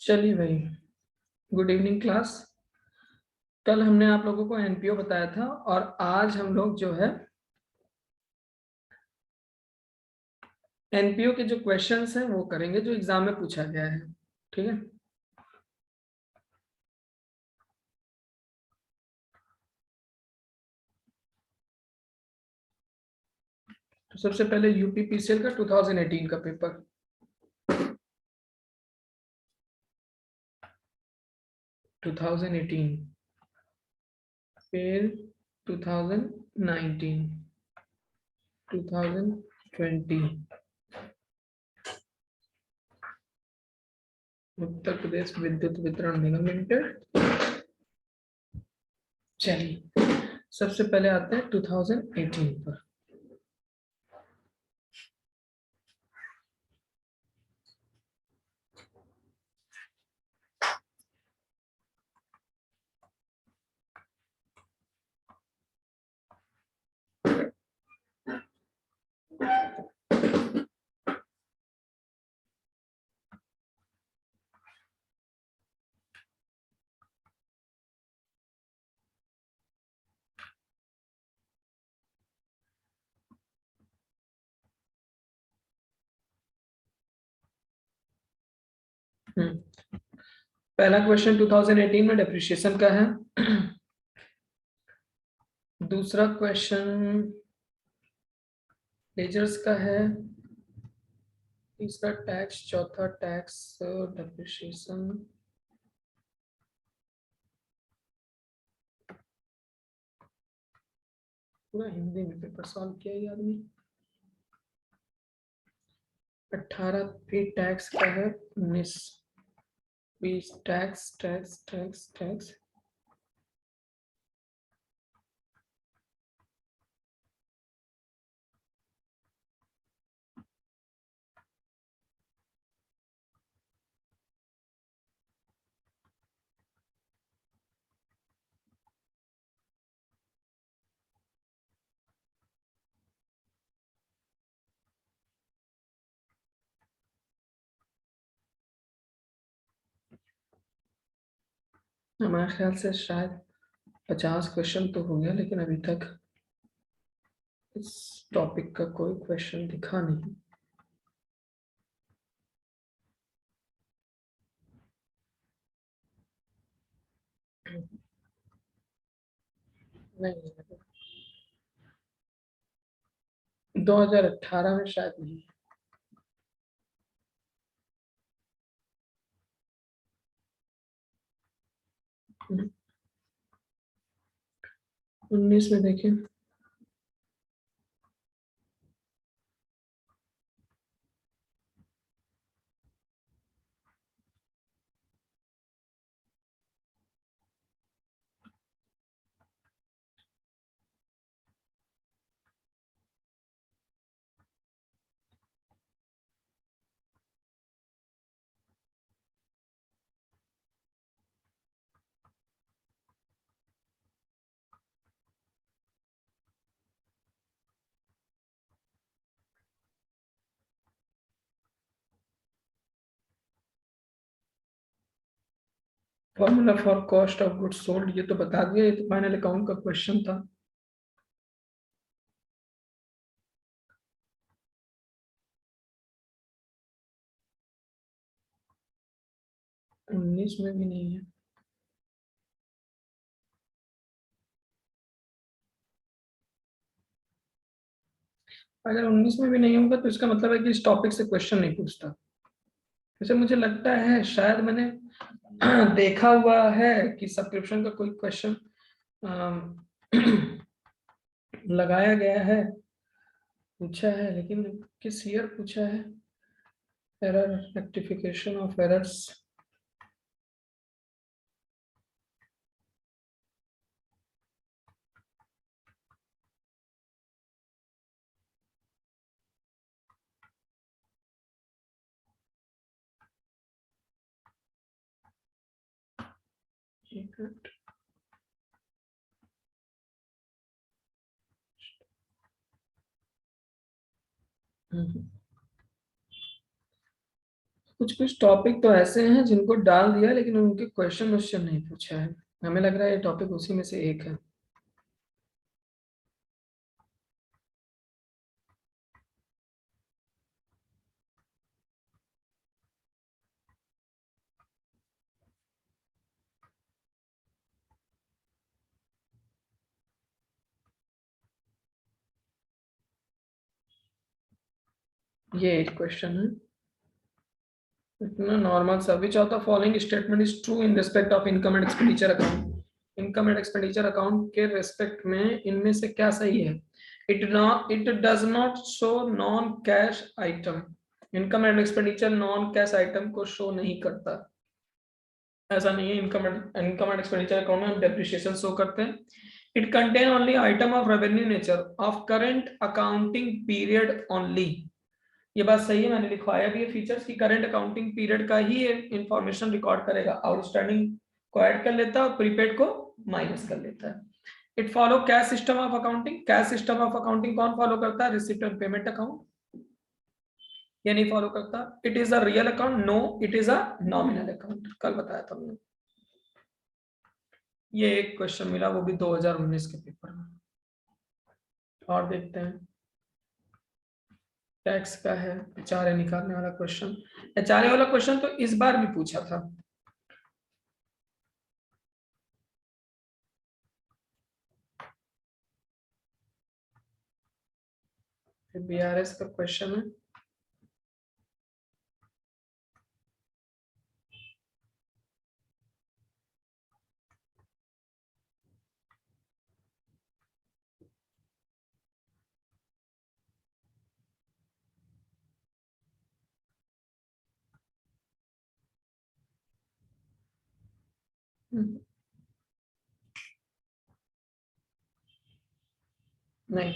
चलिए भाई, good evening class. कल हमने आप लोगों को एनपीओ बताया था और आज हम लोग जो है एनपीओ के जो क्वेश्चंस हैं वो करेंगे जो एग्जाम में पूछा गया है। ठीक है, तो सबसे पहले यूपीपीसीएल का 2018 का पेपर। टू फिर 2019, 2020 उत्तर प्रदेश विद्युत वितरण निगम लिमिटेड। चलिए, सबसे पहले आते हैं 2018 पर। पहला क्वेश्चन 2018 में डेप्रिसिएशन का है। दूसरा क्वेश्चन लेजर्स का है। तीसरा टैक्स, चौथा टैक्स, डेप्रिसिएशन। पूरा हिंदी में पेपर सॉल्व किया ये आदमी। 18 भी टैक्स का है। 19 20 टैक्स टैक्स टैक्स टैक्स। हमारे ख्याल से शायद 50 क्वेश्चन तो हो गया, लेकिन अभी तक इस टॉपिक का कोई क्वेश्चन दिखा नहीं। नहीं, 2018 में शायद नहीं। है। 19 में देखिए। Formula for cost of goods sold ये तो बता दिया, ये तो फाइनल अकाउंट का क्वेश्चन था। उन्नीस में भी नहीं है। अगर 19 में भी नहीं होगा तो इसका मतलब है कि इस टॉपिक से क्वेश्चन नहीं पूछता। वैसे मुझे लगता है शायद मैंने देखा हुआ है कि सब्सक्रिप्शन का कोई क्वेश्चन लगाया गया है, पूछा है, लेकिन किस ईयर पूछा है। Error rectification of errors. कुछ कुछ टॉपिक तो ऐसे हैं जिनको डाल दिया लेकिन उनके क्वेश्चन नहीं पूछा है। हमें लग रहा है ये टॉपिक उसी में से एक है। ये एक क्वेश्चन है, इतना नॉर्मल सा। Which of the following statement is true in respect of income and expenditure account. Income and expenditure account के रिस्पेक्ट में इनमें से क्या सही है? It does not show non cash item. Income and expenditure non cash item को show नहीं करता। ऐसा नहीं है, इनकम एंड एक्सपेंडिचर अकाउंट में हम डेप्रिसिएशन शो करते हैं। It contain only item of revenue nature of current accounting period only. ये बात सही है, मैंने लिखवाया भी है फीचर्स की करंट अकाउंटिंग पीरियड का ही इंफॉर्मेशन रिकॉर्ड करेगा। आउटस्टैंडिंग को ऐड कर लेता है और प्रीपेड को माइनस कर लेता है। It follow cash system of accounting. Cash system of accounting कौन फॉलो करता है? Receipt and payment account. ये नहीं फॉलो करता। It is a real account. No, it is a nominal account. कल बताया था हमने। ये एक क्वेश्चन मिला, वो भी 2019 के पेपर में। और देखते हैं, टैक्स का है, एचआरए निकालने वाला क्वेश्चन। एचआरए वाला क्वेश्चन तो इस बार भी पूछा था। बीआरएस का क्वेश्चन है। नहीं,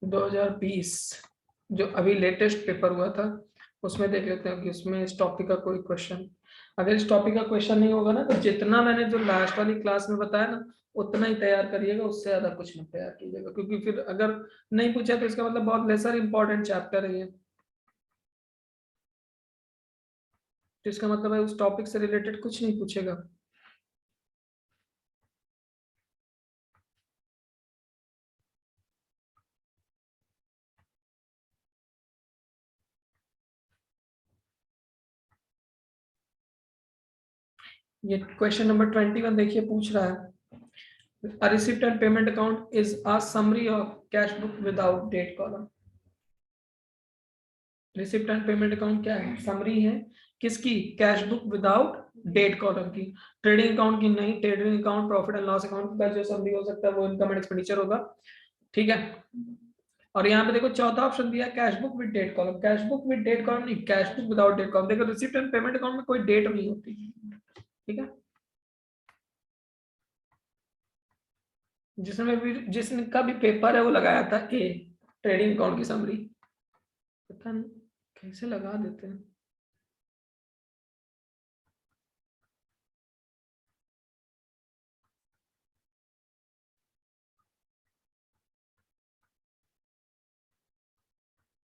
2020 जो अभी लेटेस्ट पेपर हुआ था उसमें देख लेते हैं कि उसमें इस टॉपिक का कोई क्वेश्चन। अगर इस टॉपिक का क्वेश्चन नहीं होगा ना, तो जितना मैंने जो लास्ट वाली क्लास में बताया ना उतना ही तैयार करिएगा, उससे ज्यादा कुछ मत तैयार कीजिएगा, क्योंकि फिर अगर नहीं पूछा तो इसका मतलब बहुत लेसर इंपॉर्टेंट चैप्टर है ये। तो इसका मतलब है उस टॉपिक से रिलेटेड कुछ नहीं पूछेगा। ये क्वेश्चन नंबर 21 देखिए, पूछ रहा है a receipt and payment account is a summary of cash book without date column। Receipt and payment account क्या है? समरी है किसकी? Cash book without date column की। ट्रेडिंग अकाउंट की नहीं। Trading account profit and loss account का जो summary हो सकता है वो इनकम एंड एक्सपेंडिचर होगा। ठीक है। और यहाँ पे देखो चौथा ऑप्शन दिया cash book with date column. Cash book with date column नहीं, cash book without date column. देखो रिसिप्ट एंड पेमेंट अकाउंट में कोई डेट नहीं होती। ठीक है। जिसमें भी जिसका भी पेपर है वो लगाया था ए, ट्रेडिंग अकाउंट की समरी। पता नहीं कैसे लगा देते हैं।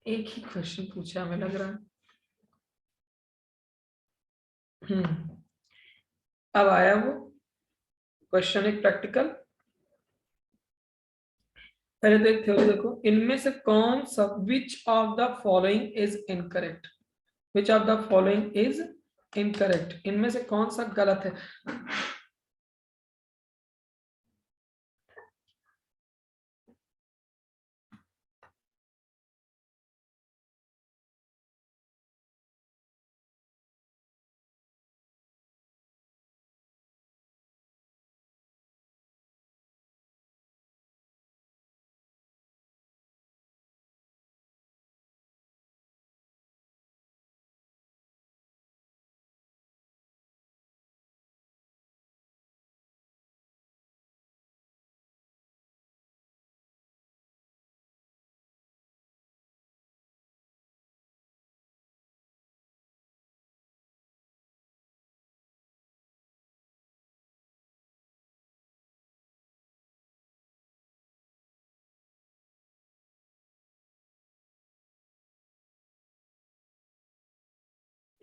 एक ही क्वेश्चन पूछा हमें लग रहा है। अब आया वो क्वेश्चन, एक प्रैक्टिकल। पहले तो एक थ्योरी देखो, इनमें से कौन सा which of the following is incorrect. Which of the following is incorrect, इनमें से कौन सा गलत है?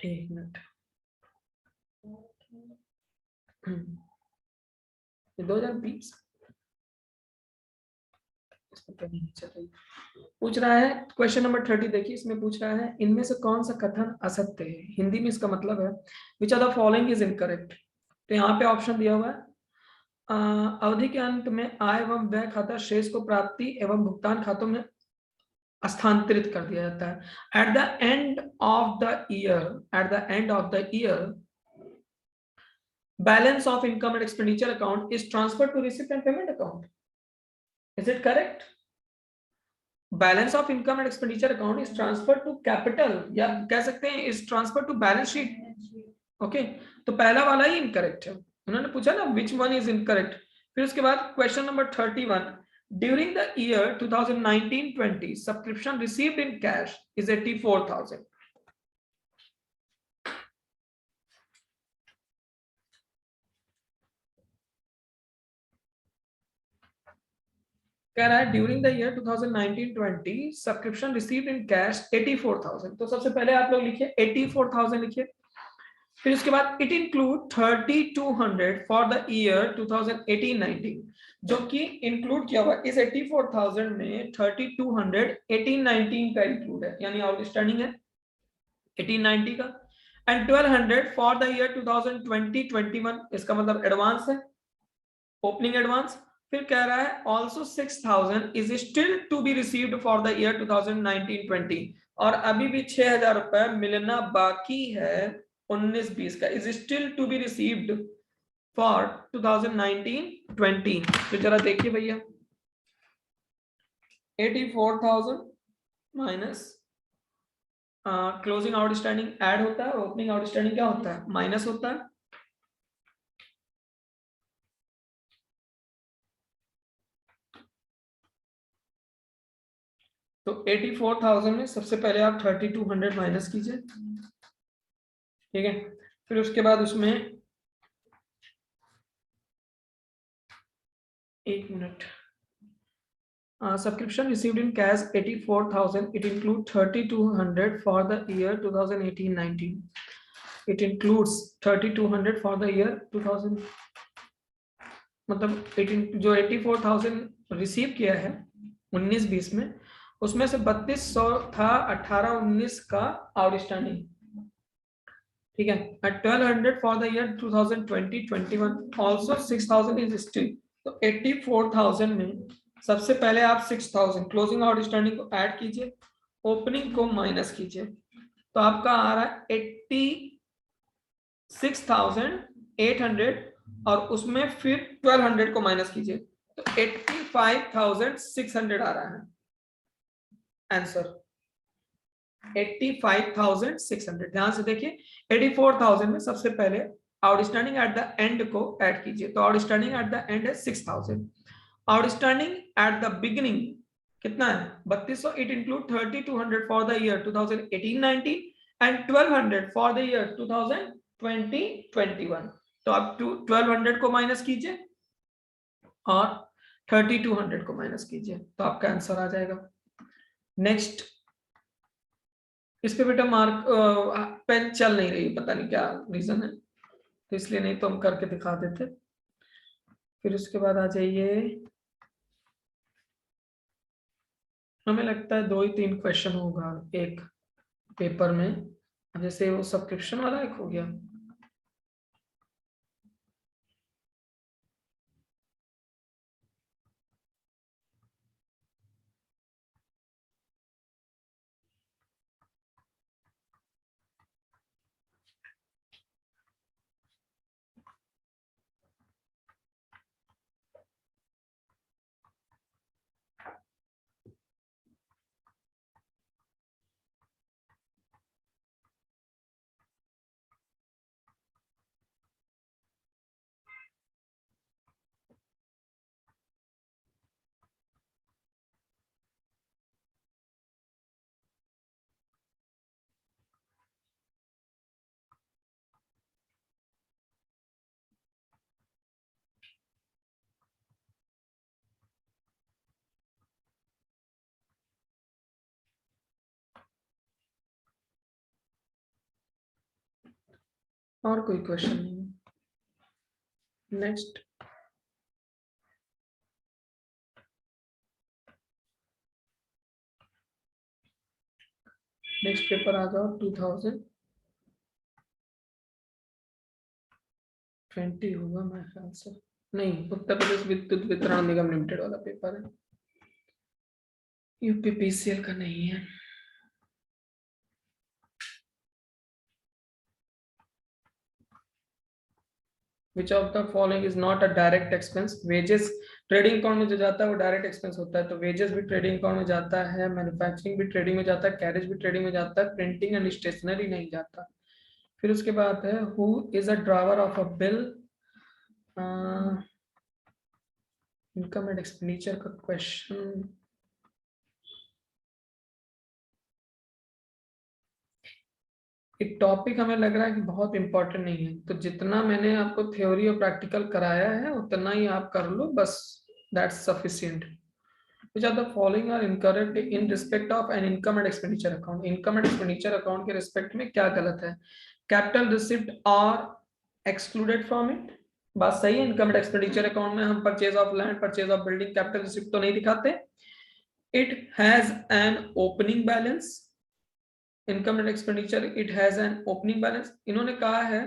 एक मिनट, 2020 पूछ रहा है। क्वेश्चन नंबर 30 देखिए, इसमें पूछ रहा है इनमें से कौन सा कथन असत्य है। हिंदी में इसका मतलब है which are the following is incorrect. तो यहाँ पे ऑप्शन दिया हुआ है अवधि के अंत में आय एवं व्यय खाता शेष को प्राप्ति एवं भुगतान खातों में स्थानांतरित कर दिया जाता है। At the end of the year balance of income and expenditure account is transfer to receipt and payment account. Is it correct? Balance of income and expenditure account is transfer to capital, या कह सकते हैं is transfer to balance sheet. Okay, तो पहला वाला ही incorrect है। उन्होंने पूछा ना विच वन इज इनकरेक्ट। फिर उसके बाद question number 31, during the year 2019-20 subscription received in cash is 84,000। कह रहा है during the year 2019-20 subscription received in cash 84,000। तो सबसे पहले आप लोग लिखिए 84,000 लिखिए। फिर उसके बाद it include 3200 for the year 2018-19, जो कि इंक्लूड किया हुआ इस 84,000 में 3200 18-19 का इंक्लूड है, यानी आउटस्टैंडिंग है 18-19 का। एंड 1200 फॉर द ईयर 2020-21, इसका मतलब एडवांस है, ओपनिंग एडवांस। फिर कह रहा है also 6,000 is still to be received for the year 2019-20, और अभी भी 6,000 रुपए मिलना बाकी है 19-20 का, is still to be received for 2019-20। तो जरा देखिए भैया 84,000 माइनस क्लोजिंग आउटस्टैंडिंग ऐड होता है, ओपनिंग आउटस्टैंडिंग क्या होता है, माइनस होता है। तो 84,000 में सबसे पहले आप 3200 माइनस कीजिए, ठीक है। फिर उसके बाद उसमें एक minute, subscription received in cash 84,000, it include 3200 for the year 2018-19, it includes 3200 for the year 2000, मतलब जो 84,000 रिसीव किया है 19-20 में, उसमें से 3200 था 18-19 का आउटस्टैंडिंग, ठीक है। At 1200 for the year 2020-21 also 6,000 is still. तो 84,000 में सबसे पहले आप 6,000 क्लोजिंग आउटस्टैंडिंग को ऐड कीजिए, ओपनिंग को माइनस कीजिए, तो आपका आ रहा है 86,800, और उसमें फिर 1200 को माइनस कीजिए, तो 85,600 आ रहा है आंसर, 85,600। ध्यान से देखिए 84,000 में सबसे पहले आउटस्टैंडिंग एट द एंड को ऐड कीजिए, तो आउटस्टैंडिंग एट द एंड है 6,000, आउटस्टैंडिंग एट द बिगिनिंग कितना है 3200, it include 3200 for the year 2018-19 and 1200 for the year 2020-21। तो आप 1200 को माइनस कीजिए और 3200 को माइनस कीजिए, तो आपका आंसर आ जाएगा। नेक्स्ट, इस पे बेटा मार्क पेन चल नहीं रही, पता नहीं क्या रीजन है, तो इसलिए नहीं तो हम करके दिखा देते। फिर उसके बाद आ जाइए, हमें लगता है 2 ही 3 क्वेश्चन होगा एक पेपर में, जैसे वो सब्सक्रिप्शन वाला एक हो गया, और कोई क्वेश्चन नहीं? नेक्स्ट पेपर आ जाओ 2020 होगा मेरे ख्याल से। नहीं, उत्तर प्रदेश विद्युत वितरण निगम लिमिटेड वाला पेपर है, यूपीपीसीएल का नहीं है। Which of the following is not a direct expense? Wages trading account में जो जाता है वो डायरेक्ट एक्सपेंस होता है, तो वेजेस भी ट्रेडिंग अकाउंट में जाता है, मैन्युफैक्चरिंग भी ट्रेडिंग में जाता है, कैरेज भी ट्रेडिंग में जाता है, प्रिंटिंग एंड स्टेशनरी नहीं जाता। फिर उसके बाद है who is a drawer of a bill, income and expenditure का क्वेश्चन। एक टॉपिक हमें लग रहा है कि बहुत इंपॉर्टेंट नहीं है, तो जितना मैंने आपको थ्योरी और प्रैक्टिकल कराया है उतना ही आप कर लो बस, that's sufficient. Which of the following are incorrect in respect of an income and expenditure account? Income and expenditure account के respect में क्या गलत है? Capital receipt are excluded from it. बात सही है, इनकम एंड एक्सपेंडिचर अकाउंट में हम purchase of land, purchase of building, capital receipt तो नहीं दिखाते। It has an opening balance, income and expenditure it has an opening balance, इन्होंने कहा है,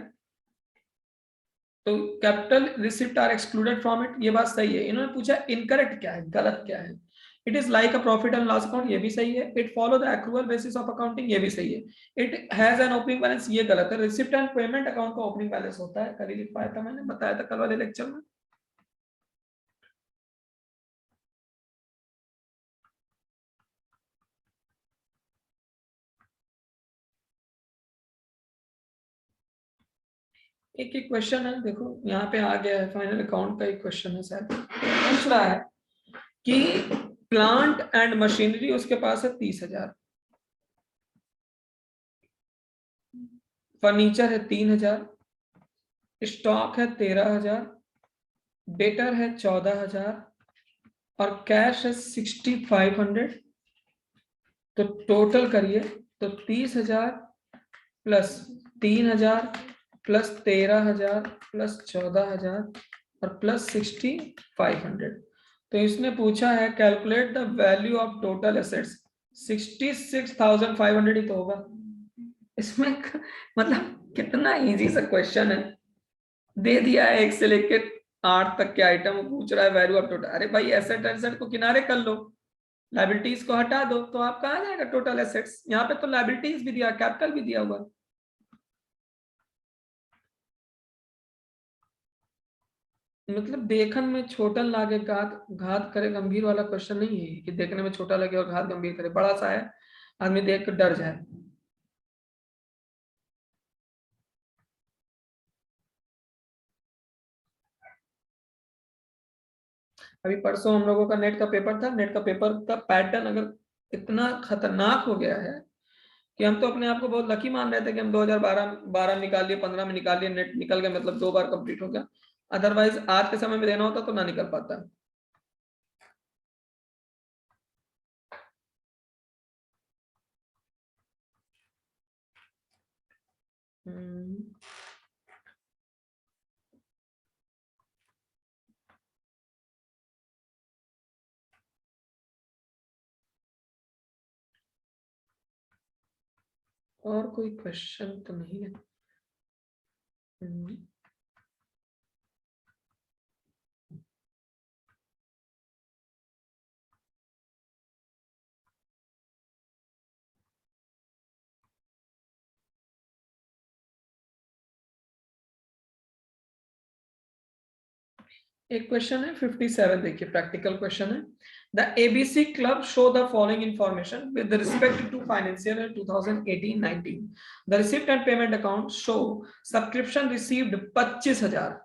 तो capital receipt are excluded from it, ये बात सही है। इन्होंने पूछा इनकरेक्ट क्या है, गलत क्या है? It is like a profit and loss account, ये भी सही है। It follow the accrual basis of accounting, ये भी सही है। It has an opening balance, ये गलत है। रिसिप्ट एंड पेमेंट अकाउंट का ओपनिंग बैलेंस होता है, कल ही लिख पाया था, मैंने बताया था कल वाले लेक्चर में। एक एक क्वेश्चन है, देखो यहाँ पे आ गया है, फाइनल अकाउंट का एक क्वेश्चन है शायद, पूछ रहा है कि प्लांट एंड मशीनरी उसके पास है 30,000, फर्नीचर है 3,000, स्टॉक है 13,000, डेटर है 14,000 और कैश है 6,500। तो टोटल करिए, तो 30,000 प्लस 3,000 प्लस 13,000 प्लस 14,000 और प्लस 6,500। तो इसने पूछा है calculate the value of total assets, 66,500 ही तो होगा इसमें। मतलब कितना इजी सा क्वेश्चन है, दे दिया है 1 से लेकर 8 तक के आइटम, पूछ रहा है वैल्यू ऑफ टोटल। अरे भाई एसेट एसेट को किनारे कर लो, लायबिलिटीज को हटा दो, तो आप कहाँ जाएगा टोटल एसेट्स। यहाँ पे तो लायबिलिटीज भी दिया, कैपिटल भी दिया हुआ। मतलब देखन में छोटन लागे घात घात करे गंभीर वाला क्वेश्चन नहीं है कि देखने में छोटा लगे और घात गंभीर करे, बड़ा सा है, आदमी देख कर डर जाए। अभी परसों हम लोगों का नेट का पेपर था, नेट का पेपर का पैटर्न अगर इतना खतरनाक हो गया है कि हम तो अपने आप को बहुत लकी मान रहे थे कि हम 2012 निकाल लिए, 15 में निकाल लिए, नेट निकल गया, मतलब 2 बार कंप्लीट हो गया। अदरवाइज आज के समय में देना होता तो ना निकल पाता। और कोई क्वेश्चन तो नहीं है। एक क्वेश्चन है 57, देखिए प्रैक्टिकल क्वेश्चन है। The ABC club show the following information with respect to financial year 2018-19। The receipt and payment account show subscription received 25,000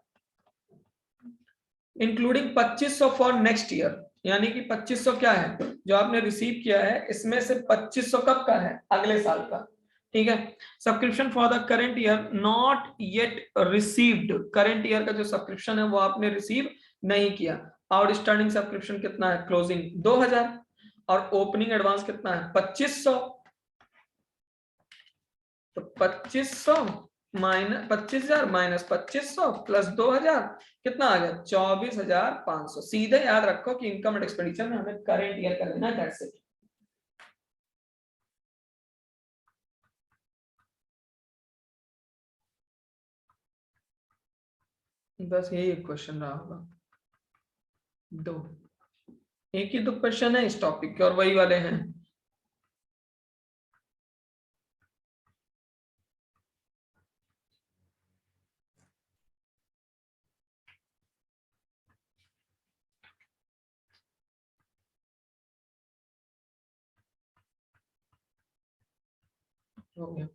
including 2,500 for next year, यानी कि 2,500 क्या है जो आपने रिसीव किया है, इसमें से 2,500 कब का है, अगले साल का। ठीक है। Subscription for the current year not yet received, current year का जो सब्सक्रिप्शन है वो आपने रिसीव नहीं किया। आउटस्टैंडिंग सब्सक्रिप्शन कितना है, क्लोजिंग 2,000 और ओपनिंग एडवांस कितना है 2,500। तो 2,500 माइनस 25,000 माइनस 2500 प्लस 2,000 कितना आ गया 24,500। सीधे याद रखो कि इनकम एंड एक्सपेंडिचर में हमें करेंट ईयर का लेना है, दैट्स इट। बस यही एक क्वेश्चन रहा होगा, दो, एक ही दो क्वेश्चन है इस टॉपिक के और वही वाले हैं। हो गया।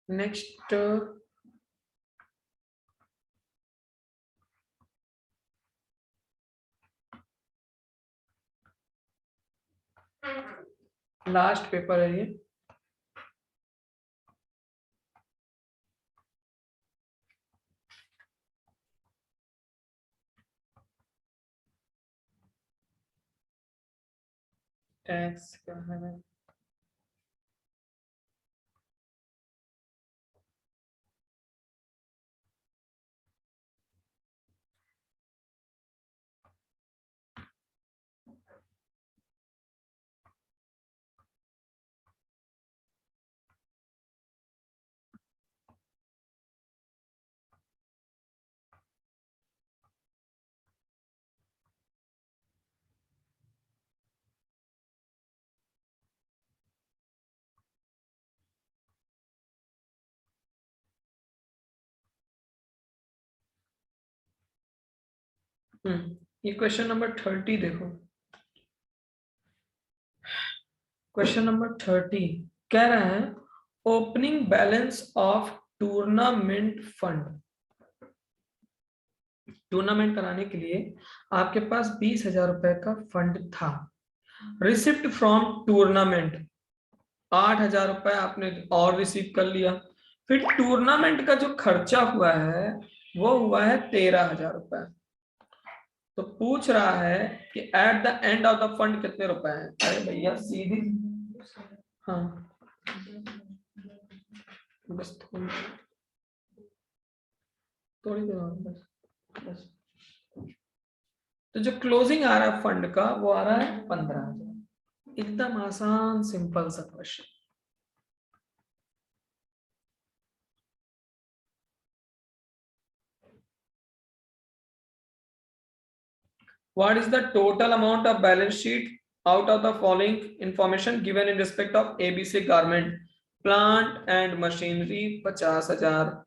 नेक्स्ट लास्ट पेपर है ये। टैक्स का है। ये क्वेश्चन नंबर 30 देखो। क्वेश्चन नंबर 30 कह रहा है opening balance of tournament fund. Tournament कराने के लिए आपके पास 20,000 रुपए का फंड था। रिसिप्ट फ्रॉम टूर्नामेंट 8,000 रुपए आपने और रिसीव कर लिया। फिर टूर्नामेंट का जो खर्चा हुआ है वो हुआ है 13,000 रुपए। तो पूछ रहा है कि eight the end of the fund कितने रुपए हैं। अरे भैया सीधी, हाँ बस थोड़ी देर और बस। तो जो क्लोजिंग आ रहा है फंड का वो आ रहा है 15,000। एकदम आसान सिंपल सा question. What is the total amount of balance sheet out of the following information given in respect of ABC garment? Plant and machinery 50,000,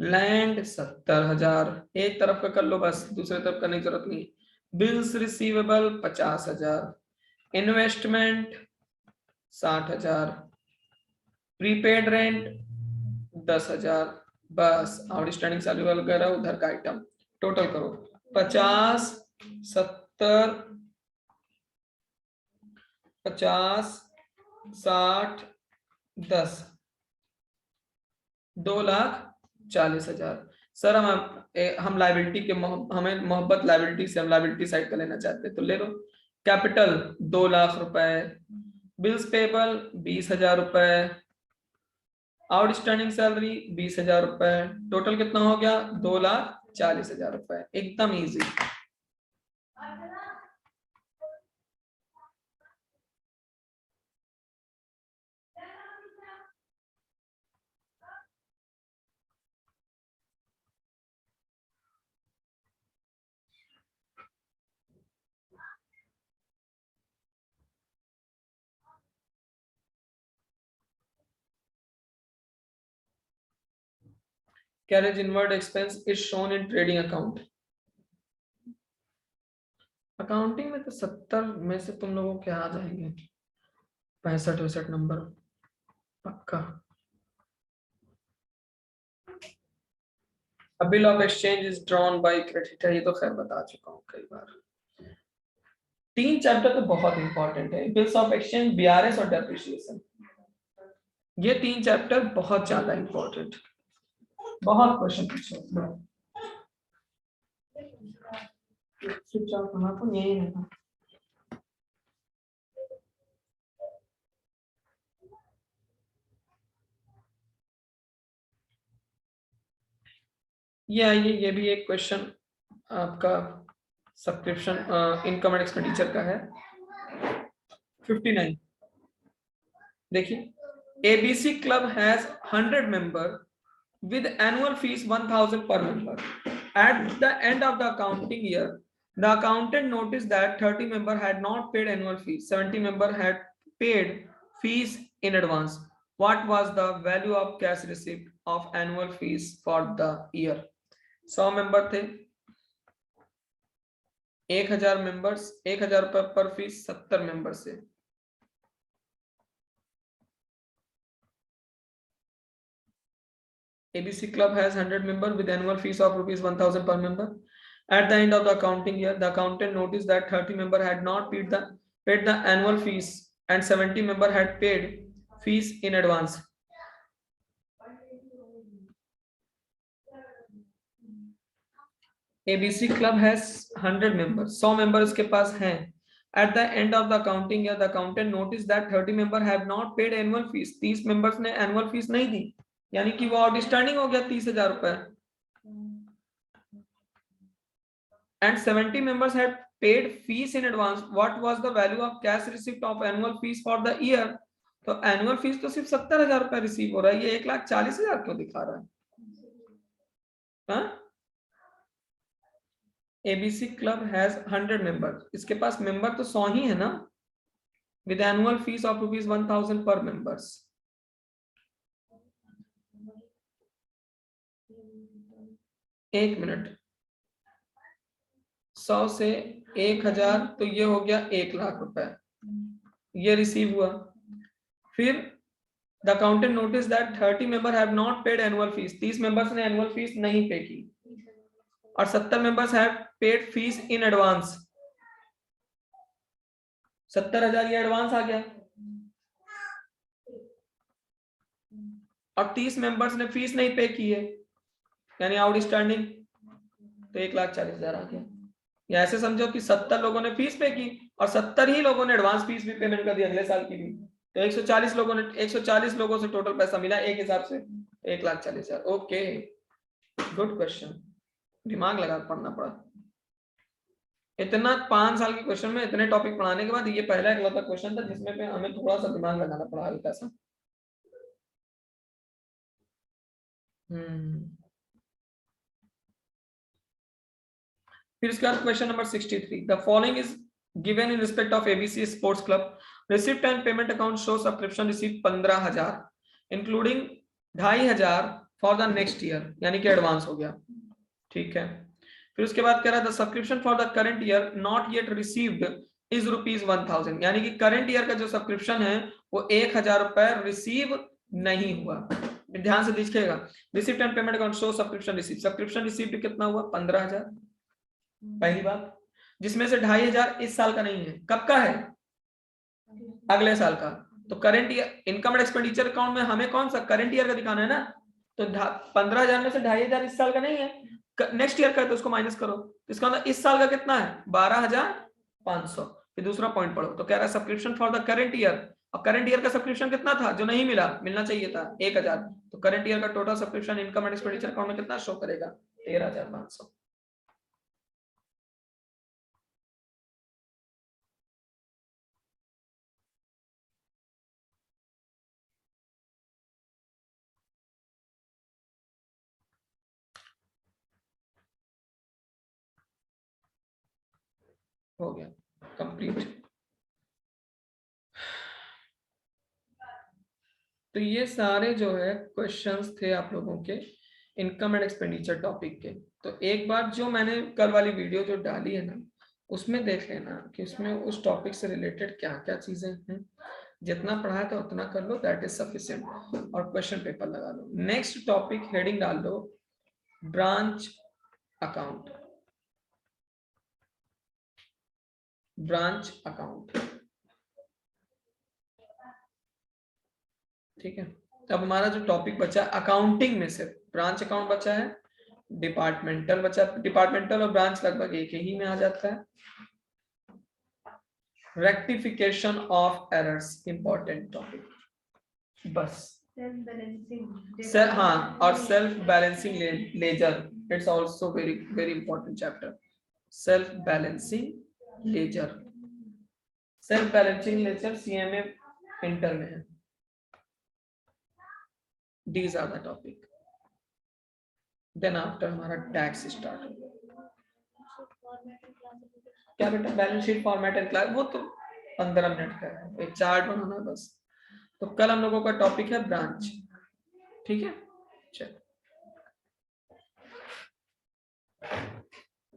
land 70,000, एक तरफ का कर लो बस, दूसरे तरफ करने की जरूरत नहीं। Bills receivable 50,000, investment 60,000, prepaid rent 10,000, बस आउटस्टैंडिंग सैलरी वगैरह उधर का आइटम। टोटल करो 50, 70, 50, 60, 10, 2,40,000। सर हम लाइबिलिटी के हमें मोहब्बत लाइबिलिटी से, हम लाइबिलिटी साइड का लेना चाहते हैं तो ले लो। कैपिटल 2 लाख रुपए, बिल्स पेबल 20,000 रुपए, आउटस्टैंडिंग सैलरी 20,000 रुपए, टोटल कितना हो गया 2,40,000 रुपए। एकदम easy. Carriage inward expense is shown in trading account। Accounting में तो 70 में से तुम लोगों के आ जाएंगे 65-62 नंबर पक्का। A bill of exchange is drawn by creditor, ये तो खैर बता चुका हूँ कई बार। 3 चैप्टर तो बहुत इंपॉर्टेंट है, बिल्स ऑफ एक्सचेंज, बीआरएस और डेप्रिसिएशन। ये 3 चैप्टर बहुत ज्यादा इंपॉर्टेंट, बहुत क्वेश्चन पूछे। स्विच ऑफ होना तो यही है। ये भी एक क्वेश्चन आपका सब्सक्रिप्शन इनकम एंड एक्सपेंडिचर का है। 59 देखिए, ABC club has 100 member with annual fees 1000 per member. At the end of the accounting year, the accountant noticed that 30 member had not paid annual fees, 70 member had paid fees in advance. What was the value of cash receipt of annual fees for the year? 100 member थे, 1000 members, 1000 रुपए पर fees 70 member से। ABC Club has 100 members with annual fees of rupees 1000 per member. At the end of the accounting year, the accountant noticed that 30 members had not paid the annual fees and 70 members had paid fees in advance. ABC Club has 100 members. 100 members के पास हैं. At the end of the accounting year, the accountant noticed that 30 members have not paid annual fees. 30 members ने annual fees नहीं दी, यानी कि वो outstanding हो गया 30,000 रुपए. And 70 members had paid fees in advance. What was the value of cash receipt of annual fees for the year? तो annual fees तो सिर्फ 70,000 रुपए रिसीव हो रहा है, ये 1,40,000 क्यों दिखा रहा है? हाँ? ABC Club has 100 members. इसके पास मेंबर तो 100 ही है ना? With annual fees of rupees 1000 per members. एक मिनट, 100 से 1000 तो ये हो गया 1 लाख रुपए, ये रिसीव हुआ। फिर the accountant notice that 30 member have not paid annual fees, 30 members ने एनुअल फीस नहीं पे की, और 70 members have paid fees in advance. 70,000 ये एडवांस आ गया, और 30 मेंबर्स ने फीस नहीं पे की है, यानी आउटस्टैंडिंग, तो 1,40,000 आ गया। या ऐसे समझो कि 70 लोगों ने फीस पे की और 70 ही लोगों ने एडवांस फीस भी पेमेंट कर दी अगले साल की भी, तो 140 लोगों से टोटल पैसा मिला एक हिसाब से 1,40,000। ओके, गुड क्वेश्चन, दिमाग लगा पढ़ना पड़ा। इतना 5 साल के क्वेश्चन में इतने टॉपिक पढ़ाने के बाद ये पहला इकलौता क्वेश्चन था जिसमें पे हमें थोड़ा सा दिमाग लगाना पड़ा, हल्का सा। फिर उसके बाद question number 63, the following is given in respect of ABC sports club. Receipt and payment account show subscription receive 15,000 including 2,500 for the next year, यानी कि एडवांस हो गया, ठीक है। फिर उसके बाद कह रहा था subscription for the current year not yet received is rupees 1,000, यानी कि करंट ईयर का जो सब्सक्रिप्शन है वो 1,000 रुपए रिसीव नहीं हुआ। ध्यान से देखिएगा, receipt and payment account show subscription receive, subscription received कितना हुआ 15,000, पहली बात, जिसमें से 2,500 इस साल का नहीं है, कब का है, अगले साल का। तो current year income and expenditure account में हमें कौन सा करंट ईयर का दिखाना है ना, तो 15,000 में से 2,500 इस साल का नहीं है, नेक्स्ट ईयर का है, तो उसको माइनस करो, इसका मतलब इस साल का कितना है 12,500। फिर दूसरा पॉइंट पढ़ो, तो कह रहा है subscription for the current year, और करंट ईयर का सब्सक्रिप्शन कितना था जो नहीं मिला, मिलना चाहिए था 1,000, तो करंट ईयर का total subscription income and expenditure account में कितना शो करेगा 13,500। हो गया कंप्लीट। तो ये सारे जो है क्वेश्चंस थे आप लोगों के इनकम एंड एक्सपेंडिचर टॉपिक के। तो एक बार जो मैंने कल वाली वीडियो जो डाली है ना, उसमें देख लेना कि उसमें उस टॉपिक से रिलेटेड क्या क्या चीजें हैं, जितना पढ़ा था उतना कर लो, दैट इज सफिशिएंट, और क्वेश्चन पेपर लगा लो। नेक्स्ट टॉपिक हेडिंग डाल दो ब्रांच अकाउंट, ब्रांच अकाउंट, ठीक है। अब हमारा जो टॉपिक बचा अकाउंटिंग में से ब्रांच अकाउंट बचा है, डिपार्टमेंटल बचा, डिपार्टमेंटल और ब्रांच लगभग एक ही में आ जाता है। Rectification of errors important topic, बस हाँ, और self balancing ledger, it's also very very important chapter, self balancing ledger. Self balancing ledger CMA inter में है। These are the topic. Then after हमारा टैक्स स्टार्ट होगा। क्या बेटा, balance sheet format and class, वो तो 15 मिनट का है, एक चार्ट बनाना बस। तो कल हम लोगों का टॉपिक है ब्रांच, ठीक है, चलो।